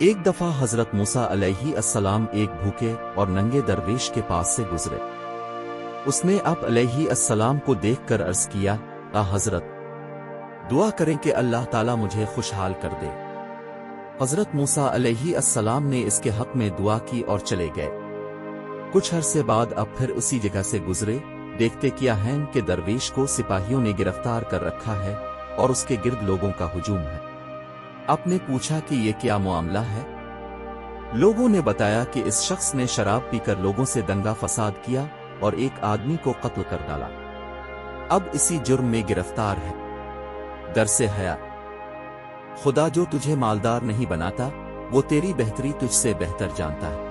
ایک دفعہ حضرت موسیٰ علیہ السلام ایک بھوکے اور ننگے درویش کے پاس سے گزرے۔ اس نے آپ علیہ السلام کو دیکھ کر عرض کیا، حضرت دعا کریں کہ اللہ تعالیٰ مجھے خوشحال کر دے۔ حضرت موسیٰ علیہ السلام نے اس کے حق میں دعا کی اور چلے گئے۔ کچھ عرصے بعد اب پھر اسی جگہ سے گزرے، دیکھتے کیا ہیں کہ درویش کو سپاہیوں نے گرفتار کر رکھا ہے اور اس کے گرد لوگوں کا ہجوم ہے۔ آپ نے پوچھا کہ یہ کیا معاملہ ہے؟ لوگوں نے بتایا کہ اس شخص نے شراب پی کر لوگوں سے دنگا فساد کیا اور ایک آدمی کو قتل کر ڈالا، اب اسی جرم میں گرفتار ہے۔ در سے حیا، خدا جو تجھے مالدار نہیں بناتا وہ تیری بہتری تجھ سے بہتر جانتا ہے۔